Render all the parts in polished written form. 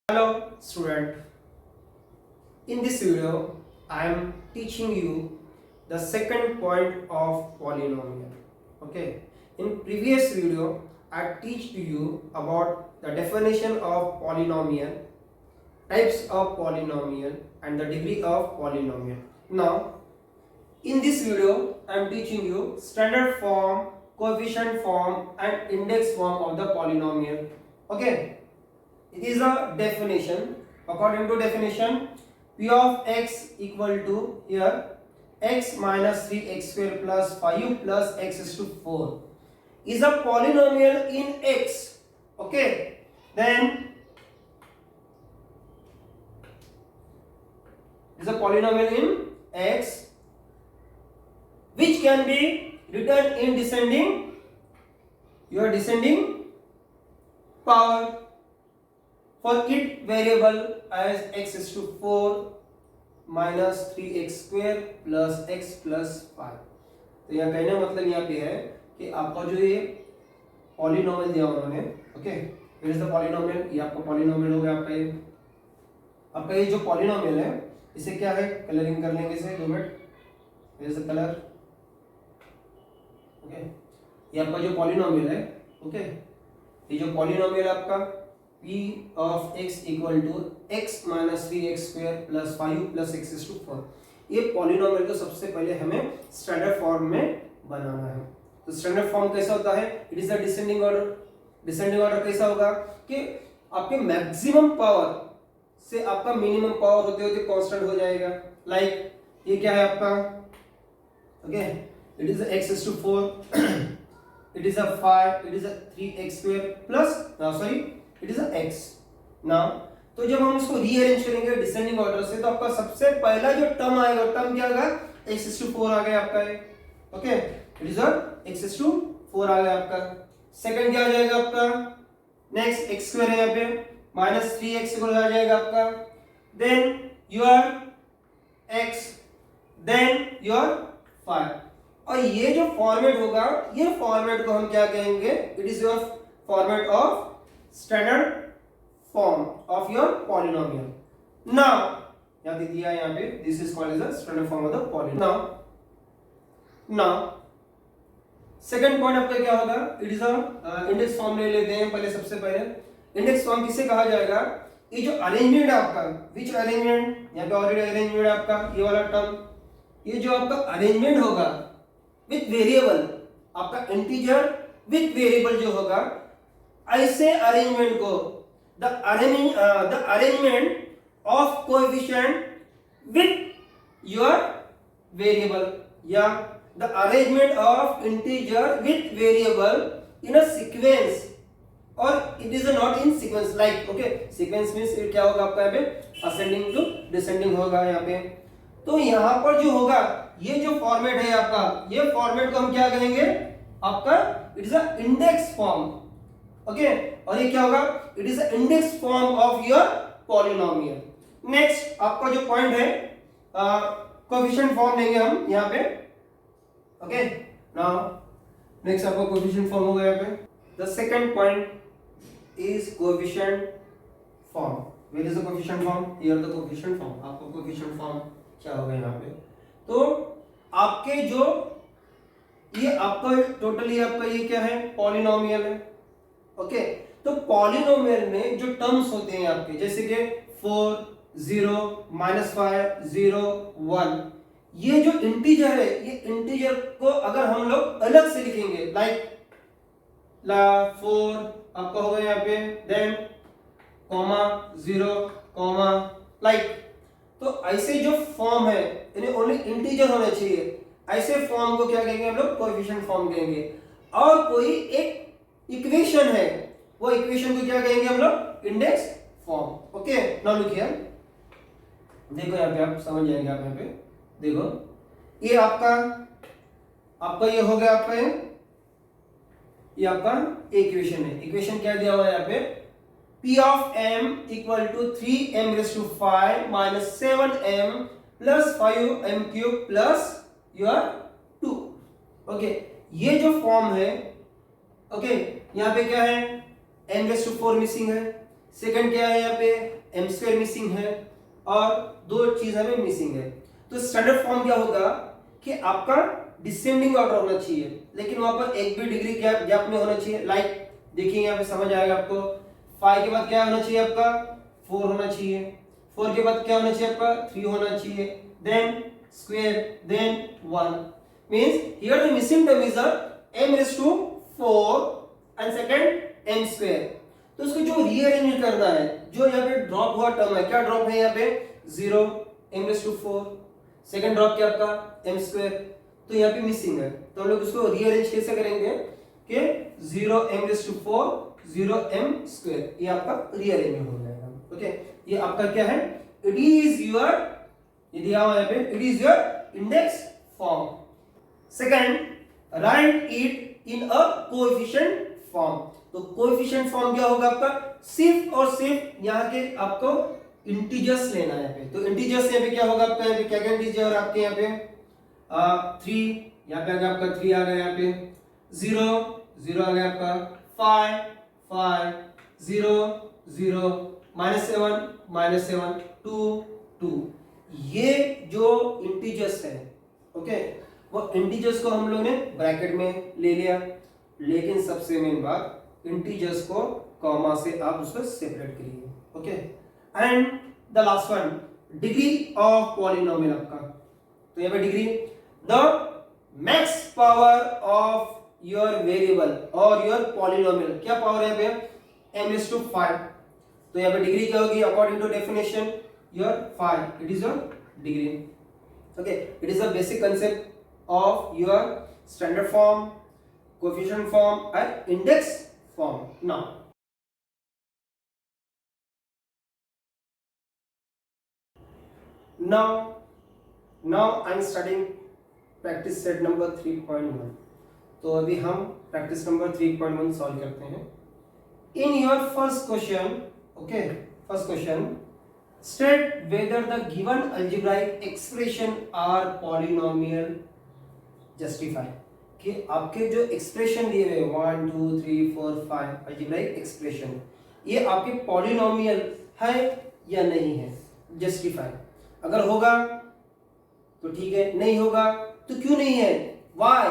Hello student, in this video I am teaching you the second point of polynomial. Okay, in previous video I teach to you about the definition of polynomial, types of polynomial and the degree of polynomial. Now in this video I am teaching you standard form, coefficient form and index form of the polynomial. Okay, it is a definition. According to definition, p of x equal to here x minus 3x square plus 5 plus x is to 4 is a polynomial in x. Okay, then is a polynomial in x which can be written in descending power. For it variable as x is to 4 minus 3x square plus x plus 5. तो यह कहने का मतलब यहाँ पे है कि आपका जो ये पॉलिनोमियल दिया उन्होंने, okay, it is the polynomial, ये आपका पॉलिनोमियल हो गया। आपका ये जो पॉलिनोमियल है इसे क्या है, कलरिंग कर लेंगे इसे 2 minute, it is the colour. Okay, ये आपका जो पॉलिनोमियल है, ओके, ये जो पॉलिनोमियल आपका p of x equal to x minus 3x square plus 5 plus x is to 4, ये पॉलिनोमियल को सबसे पहले हमें स्टैंडर्ड फॉर्म में बनाना है। तो स्टैंडर्ड फॉर्म कैसा होता है, it is the descending order. Descending order कैसा होगा कि आपके मैक्सिमम पावर से आपका मिनिमम पावर होते होते कांस्टेंट हो जाएगा। लाइक ये क्या है आपका, okay, it is x is to 4 it is a 5, it is a 3x square plus it is a x। now तो जब हम इसको रीअरेंज करेंगे डिसेंडिंग ऑर्डर से तो आपका सबसे पहला जो टर्म आएगा, टर्म क्या आएगा, x is to 4 आ गया आपका ये, okay, it is a x is to 4 आ गया आपका। सेकंड क्या आ जाएगा आपका, नेक्स्ट x स्क्वायर है यहाँ पे माइनस 3x स्क्वायर आ जाएगा आपका, then your x, then your 5। और ये जो फॉर्मेट होगा, ये फॉर्मेट को हम क्या कहेंगे, it is your format of standard form of your polynomial. Now यहां दे दिया यहाँ पे, this is called as the standard form of the polynomial. Now second point आपका क्या होगा, it is a index form ले लेते हैं पहले। सबसे पहले इंडेक्स फॉर्म किसे कहा जाएगा, ये जो अरेंजमेंट है आपका, विच अरेंजमेंट, यहाँ पे ऑलरेडी अरेंजमेंट है आपका, ये वाला टर्म, ये जो आपका अरेंजमेंट होगा विथ वेरिएबल, आपका इंटीजर विथ वेरिएबल जो होगा, ऐसे अरेंजमेंट को the arrangement of coefficient with your variable या the arrangement of integer with variable in a sequence, और it is not in sequence. Like okay, sequence means क्या होगा आपका यहाँ पे, असेंडिंग टू डिसेंडिंग होगा यहाँ पे। तो यहाँ पर जो होगा, ये जो फॉर्मेट है आपका, ये फॉर्मेट को हम क्या कहेंगे आपका, it is a index form, okay, और ये क्या होगा, it is a index form of your polynomial. Next आपका जो पॉइंट है, कोएफिशिएंट फॉर्म लेंगे हम यहाँ पे, ओके। नाउ नेक्स्ट आपका कोएफिशिएंट फॉर्म होगा यहाँ पे। The second point is coefficient form. Where is the coefficient form, here the coefficient form. आपका कोएफिशिएंट फॉर्म क्या होगा यहाँ पे, तो आपके जो ये आपका टोटली आपका ये क्या है, पॉलिनोमियल है, ओके। तो पॉलिनोमियल में जो टर्म्स होते हैं आपके, जैसे कि 4, 0, -5, 0, 1, ये जो इंटीजर है, ये इंटीजर को अगर हम लोग अलग से लिखेंगे, लाइक 4 आपका होगा यहाँ पे, देन कॉमा 0 कॉमा, लाइक, तो ऐसे जो फॉर्म है यानी ओनली इंटीजर होना चाहिए, ऐसे फॉर्म को क्या कहेंगे हम लोग, कोएफिशिएंट फॉर्म कहेंगे। और कोई एक इक्वेशन है, वो इक्वेशन को क्या कहेंगे हम लोग, index form, okay. Now look here, देखो यहाँ पे आप समझ जाएंगे। आप यहाँ पे देखो, ये आपका ये हो गया आपका ये आपका इक्वेशन है। इक्वेशन क्या दिया हुआ है यहाँ पे, p of m equal to 3m raised to 5 minus 7m plus 5m cube plus your 2, okay. ये जो फॉर्म है, ओके, यहाँ पे क्या है, m raised to 4 मिसिंग है, सेकंड क्या है यहाँ पे एम स्क्वायर मिसिंग है और दो चीज हमें मिसिंग है। तो स्टैंडर्ड फॉर्म क्या होगा कि आपका डिसेंडिंग ऑर्डर होना चाहिए, लेकिन वहां पर एक भी डिग्री गैप में होना चाहिए। लाइक देखिए यहाँ पे समझ आएगा आपको, 5 के बाद क्या होना चाहिए आपका 4 होना चाहिए, 4 के बाद क्या होना चाहिए आपका 3 होना चाहिए, then square, then 1 means here the missing term is the m raised to 4 and second m square। तो उसको जो रीअरेंज करना है, जो यहाँ पे ड्रॉप हुआ टर्म है, क्या ड्रॉप है यहाँ पे 0 m raised to 4, second drop क्या आपका m स्क्वायर, तो यहाँ पे मिसिंग है। तो हम लोग उसको रीअरेंज कैसे करेंगे कि 0 m raised to 4 0 m square, ये आपका रीअरेंज हो जाएगा। ओके, ये आपका क्या है, इट इज योर, ये दिया हुआ है यहाँ पे, it is your index form. Second, right it in a coefficient form. तो कोएफिशिएंट फॉर्म क्या होगा आपका, सिर्फ और सिर्फ यहाँ के आपको इंटीजर्स लेना है यहाँ पे। तो इंटीजर्स यहाँ पे क्या होगा आपका, यहाँ पे क्या क्या इंटीजर आपके यहाँ पे 3, यहाँ पे आ गया आपका 3 आ गया, यहाँ पे 0 आ गया आपका 5 0 0 -7 2 ये जो इंटीजर्स है, ओके, वो इंटीजर्स को हम लोग ने ब्रैकेट में ले लिया, लेकिन सबसे मेन बात इंटीजर्स को कॉमा से आप उसको सेपरेट करिए। Okay, and the last one, degree of polynomial आपका, तो यहाँ पे degree, the max power of your variable और योर पॉलिनोमियल, क्या पावर है यहाँ पे m⁵, तो यहाँ पे डिग्री क्या होगी according to definition your 5, it is your degree. Okay, it is the basic concept of your standard form, coefficient form and index form. Now I'm studying practice set number 3.1। तो अभी हम practice number 3.1 solve करते हैं। In your first question, okay, first question, state whether the given algebraic expression are polynomial, justify, कि आपके जो expression दिए हुए 1 2 3 4 5 अलजेब्राइक एक्सप्रेशन, ये आपके पॉलिनोमियल है या नहीं है, जस्टिफाई। अगर होगा तो ठीक है, नहीं होगा तो क्यों नहीं है, व्हाई,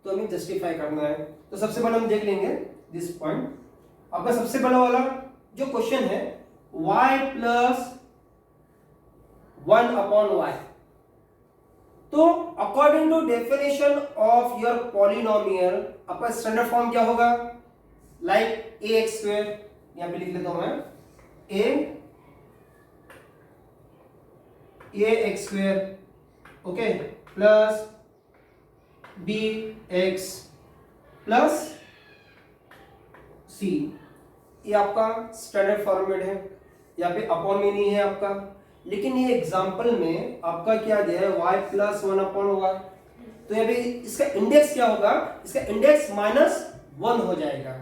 तो हमें जस्टिफाई करना है। तो सबसे पहले हम देख लेंगे दिस पॉइंट। आपका सबसे पहला वाला जो क्वेश्चन है y प्लस 1/y, तो according to definition of your polynomial आपका स्टैंडर्ड फॉर्म क्या होगा, लाइक ax², यहां पे लिख लेता हूं मैं ax², okay, plus bx plus c, ये आपका स्टैंडर्ड फॉर्मेट है, यहाँ पे अपॉन में नहीं है आपका, लेकिन ये एग्जांपल में आपका क्या दिया है y प्लस 1/y, तो यहाँ पे इसका इंडेक्स क्या होगा, इसका इंडेक्स -1 हो जाएगा।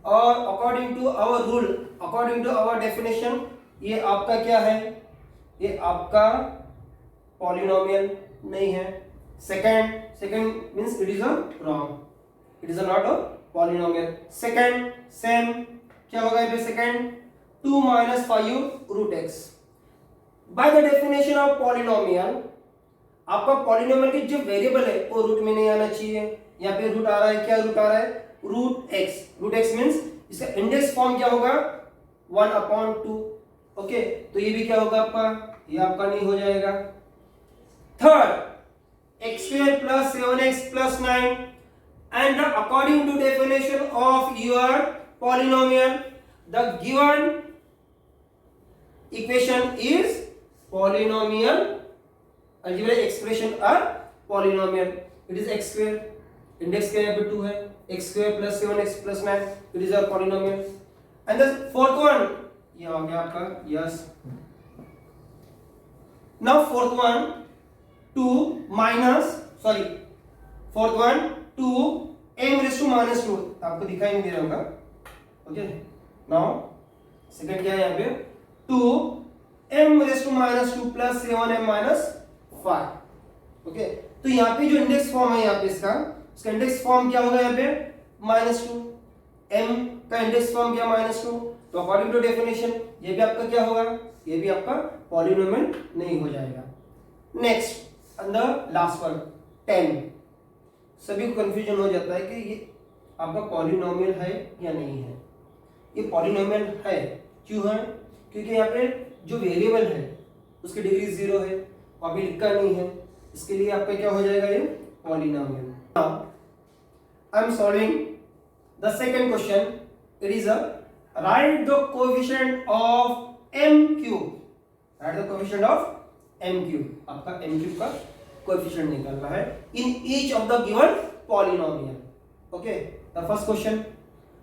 और according to our rule, according to our definition, ये आपका क्या है, ये आपका पॉलिनोमियल नहीं है। Second means it is a wrong, it is not a polynomial. Second same क्या होगा यहाँ पे, second 2 - 5√x। By the definition of polynomial, आपका पॉलिनोमियल के जो वेरिएबल है वो रूट में नहीं आना चाहिए। यहाँ पे रूट आ रहा है, क्या रूट आ रहा है, रूट एक्स मींस इसका इंडेक्स फॉर्म क्या होगा 1/2। ओके, तो ये भी क्या होगा आपका, ये आपका नहीं हो जाएगा। Third, x² + 7x + 9, and according to definition of your polynomial, the given equation is polynomial, algebraic expression are polynomial, it is x², index क्या यहाँ पे 2 है, x² + 7x + 9, it is a polynomial। and the fourth one, ये हो गया आपका, yes। now fourth one 2 m⁻², आपको दिखाई नहीं दे रहा होगा। ओके, नाउ सेकंड क्या है यहाँ पे 2 m⁻² + 7m-5। ओके, तो यहाँ पे जो इंडेक्स फॉर्म है यहाँ पे इसका इंडेक्स फॉर्म क्या होगा यहाँ पे -2, m का इंडेक्स फॉर्म क्या -2, तो अकॉर्डिंग टू डेफिनेशन ये भी आपका क्या होगा, ये भी आपका पॉलिनोमियल नहीं हो जाएगा। Next the last one 10। सभी को कंफ्यूजन हो जाता है कि ये आपका पॉलिनोमियल है या नहीं है। ये पॉलिनोमियल है, क्यों है? क्योंकि यहाँ पे जो वेरिएबल है उसकी डिग्री 0 है, अभी लिखा नहीं है, इसके लिए आपका क्या हो जाएगा, ये polynomial. Now I am solving the second question. It is a right the coefficient of m cube. Right the coefficient of m cube. आपका m क्यूब का कोएफिशिएंट निकालना है in each of the given polynomial. Okay, the first question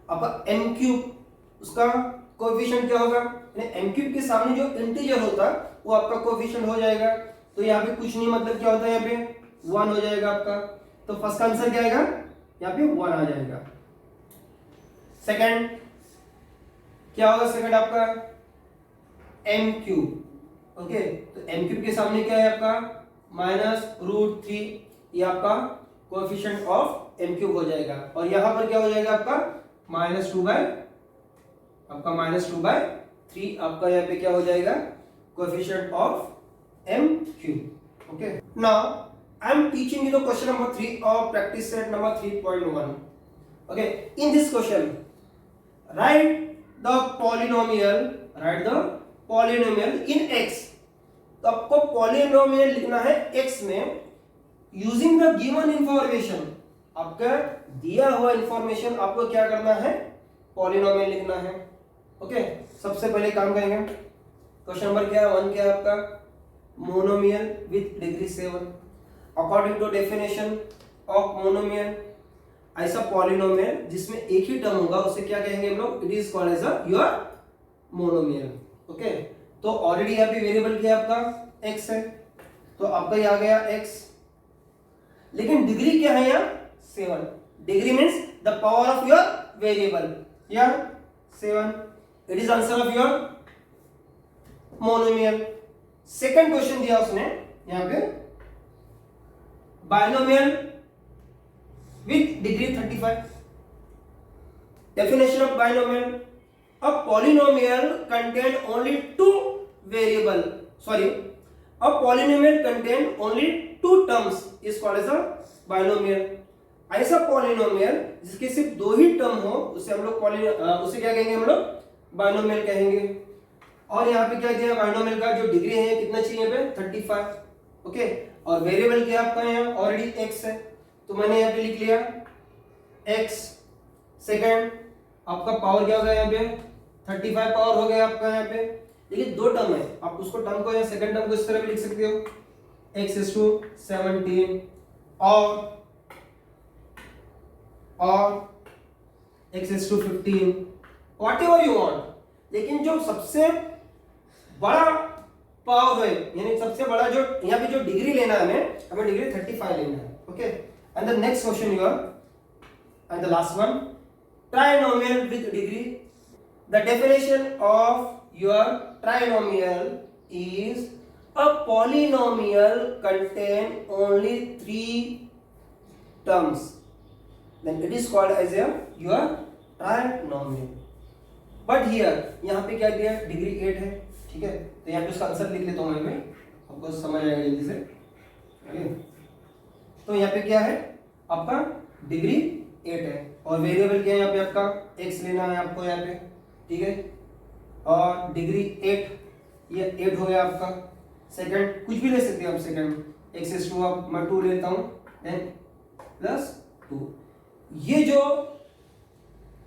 आपका m cube, उसका coefficient क्या होगा, m cube के सामने जो इंटीजर होता वो आपका कोएफिशिएंट हो जाएगा। तो यहाँ पे कुछ नहीं, मतलब क्या होता है, यहाँ पे 1 हो जाएगा आपका। तो फर्स्ट का आंसर क्या आएगा, यहाँ पे 1 आ जाएगा। सेकंड क्या होगा, सेकंड आपका m क्यूब। ओके, तो m क्यूब के सामने क्या है आपका -√3, ये आपका कोएफिशिएंट ऑफ m क्यूब हो जाएगा। और यहाँ पर क्या हो जाएगा आपका -2/3 आपका यहाँ पे क्या हो जाएगा, coefficient of m cube. Okay, now I am teaching you the question number 3 of practice set number 3.1। Okay, in this question right the polynomial in x। तो आपको पॉलिनोमियल लिखना है x में यूजिंग द गिवन इंफॉर्मेशन। आपका दिया हुआ information आपको क्या करना है, पॉलिनोमियल लिखना है। ओके, सबसे पहले काम करेंगे, क्वेश्चन नंबर क्या है, 1 क्या है आपका, monomial with degree 7। According to definition of monomial, ऐसा पॉलिनोमियल जिसमें एक ही टर्म होगा उसे क्या कहेंगे हम लोग, it is called as your monomial. Okay, तो ऑलरेडी यहाँ पे वेरिएबल क्या है आपका x है, तो आपका ये आ गया x, लेकिन डिग्री क्या है यहाँ 7। Degree means the power of your variable, या 7। It is answer of your monomial. Second question दिया उसने यहाँ पे binomial with degree 35। Definition of binomial, a polynomial contain only two variable, sorry, a polynomial contain only two terms is called as a binomial। ऐसा polynomial जिसके सिर्फ 2 ही term हो उसे हम लोग उसे क्या कहेंगे, हम लोग बाइनोमियल कहेंगे। और यहाँ पे क्या दिया, बाइनोमियल का जो डिग्री है कितना चाहिए पे 35। ओके, और वेरिएबल क्या आपका यहाँ ऑलरेडी x है, तो मैंने यहाँ पे लिख लिया x। सेकंड आपका पावर क्या होगा, यहाँ पे 35 पावर हो गया आपका यहाँ पे, लेकिन 2 टर्म है, आप उसको टर्म को या सेकंड टर्म को इस तरह भी लिख सकते हो, x⁻17 और x⁻15, व्हाटएवर यू वांट। लेकिन जो सबसे बड़ा पावर है, यानी सबसे बड़ा जो यहाँ पे जो डिग्री लेना है हमें डिग्री 35 लेना है। Okay, and the next question your and the last one, trinomial with degree. The definition of your trinomial is a polynomial contain only 3 terms, then it is called as your trinomial। But here यहाँ पे क्या दिया, degree 8 है, ठीक है, तो यहाँ पे उसका आंसर लिख लेता हूँ मैं, आपको समझ आएगा जल्दी से। तो यहाँ पे क्या है आपका डिग्री 8 है, और वेरिएबल क्या है यहाँ पे आपका x लेना है आपको यहाँ पे, ठीक है, और डिग्री 8, ये 8 हो गया आपका। सेकंड कुछ भी ले सकते हो आप, सेकंड x⁻2 आप मैं 2 लेता हूँ, देन +2। ये जो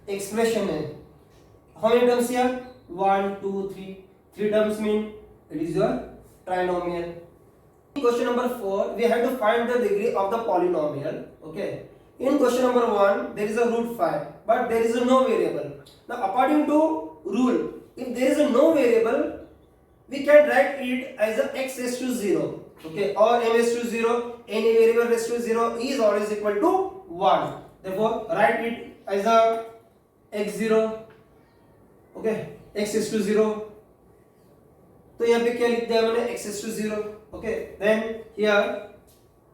एक्सप्रेशन है how many terms here, 1 2 3 terms mean it is your trinomial. Question number 4 we have to find the degree of the polynomial। okay, in question number 1 there is a √5 but there is no variable। now according to rule, if there is no variable we can write it as a x⁻0, okay, or m⁻0, any variable raised to 0 is always equal to 1, therefore write it as a x0, okay, x⁻0। तो यहाँ पे क्या लिख दिया मैंने, x⁻0। okay, then here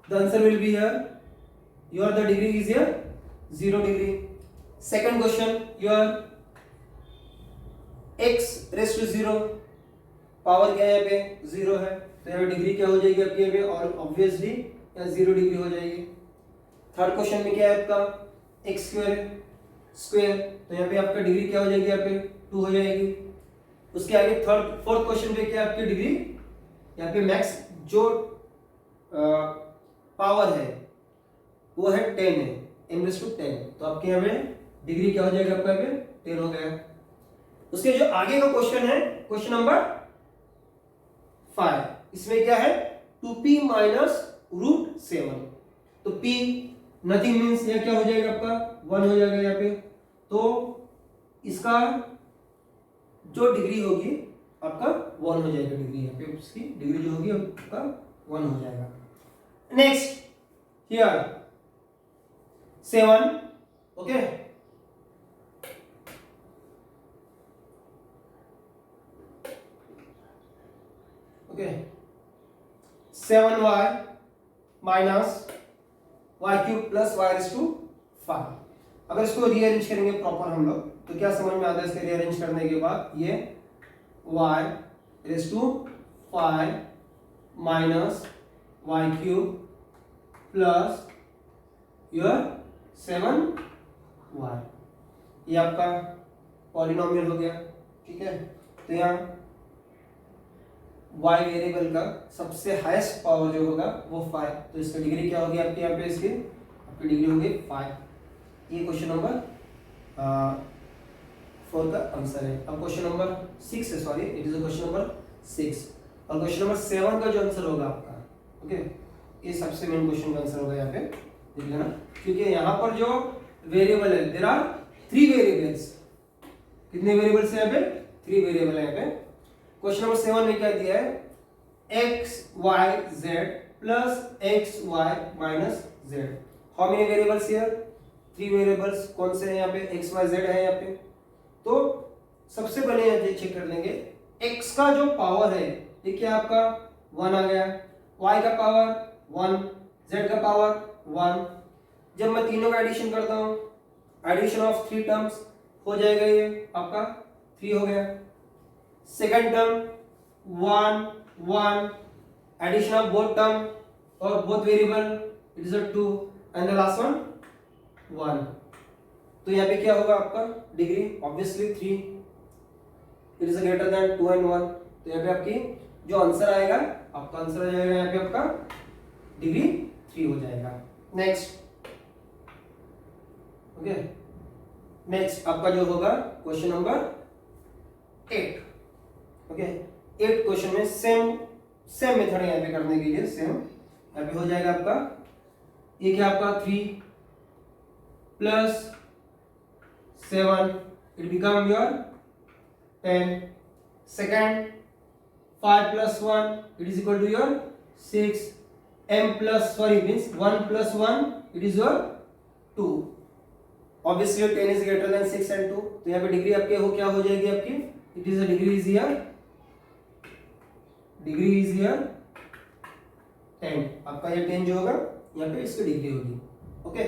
the answer will be here, your the degree is here 0 degree। second question, your x raise to 0, power क्या है यहाँ पे 0 है, तो यहाँ पे डिग्री क्या हो जाएगी आपकी यहाँ पे, और ऑब्वियसली यहाँ 0 डिग्री हो जाएगी। थर्ड क्वेश्चन में क्या है आपका x स्क्वायर, तो यहाँ पे आपका डिग्री क्या हो जाएगी यहाँ पे 2 हो जाएगी। उसके आगे फोर्थ क्वेश्चन पे क्या आपकी डिग्री, यहाँ पे मैक्स जो पावर है वो है 10 है, m/10, तो आपके यहाँ पे डिग्री क्या हो जाएगा आपका यहाँ पे 10 हो गया। उसके जो आगे का क्वेश्चन है क्वेश्चन नंबर 5, इसमें क्या है 2p - √7, तो p नथिंग मींस ये क्या हो जाएगा आपका 1 हो जाएगा यहाँ पे, तो इसका जो डिग्री होगी आपका 1 हो जाएगा, डिग्री यहाँ पे उसकी डिग्री जो होगी आपका 1 हो जाएगा। Next here 7, okay, okay 7y - y³ + y⁵। अगर इसको रीअरेंज करेंगे प्रॉपर हम लोग तो क्या समझ में आता है इसके रीअरेंज करने के बाद, ये y⁵ - y³ plus your 7y, ये आपका पॉलिनोमियल हो गया, ठीक है। तो यहाँ y वेरिएबल का सबसे हाईएस्ट पावर जो होगा वो 5, तो इसका डिग्री क्या होगी आपके यहाँ पे, इसकी आपकी डिग्री होगी 5। ये क्वेश्चन नंबर 4 का आंसर है। अब क्वेश्चन नंबर 6 है, sorry it is question number 6, और क्वेश्चन नंबर 7 का जो आंसर होगा आपका, ओके, ये सबसे मेन क्वेश्चन का आंसर होगा यहाँ पे, देख लेना, क्योंकि यहाँ पर जो वेरिएबल है देयर आर 3 वेरिएबल्स, कितने वेरिएबल्स है यहाँ पे 3 वेरिएबल है यहाँ पे। क्वेश्चन नंबर 7 में क्या दिया है x y z plus x y minus z, how many variables here 3 variables, कौन से हैं यहाँ पे x y z है यहाँ पे। तो सबसे पहले यहाँ चेक कर लेंगे x का जो पावर है ये क्या आपका 1 आ गया, y का पावर 1, z का पावर 1, जब मैं तीनों का एडिशन करता हूँ, एडिशन ऑफ 3 टर्म्स हो जाएगा, ये आपका 3 हो गया। Second term 1 1, addition of both term और both variable it is 2, and the last one 1, तो यहाँ पे क्या होगा आपका degree obviously 3, it is greater than 2 and 1, तो यहाँ पे आपकी जो आंसर आएगा आपका आंसर आ जाएगा यहाँ पे आपका डिग्री 3 हो जाएगा। नेक्स्ट, ओके, नेक्स्ट आपका जो होगा क्वेश्चन नंबर 8, ओके, 8 क्वेश्चन में सेम मेथड यहाँ पे करने के लिए सेम यहाँ पे हो जाएगा आपका, ये क्या आपका 3 plus 7 it become your 10, second 5 plus 1 it is equal to your 6, m plus sorry means 1 plus 1 it is your 2, obviously 10 is greater than 6 and 2, तो यहाँ पे डिग्री आपके हो क्या हो जाएगी आपकी, it is a degree is here 10, आपका ये 10 जो होगा यहाँ पे इसकी डिग्री होगी, ओके।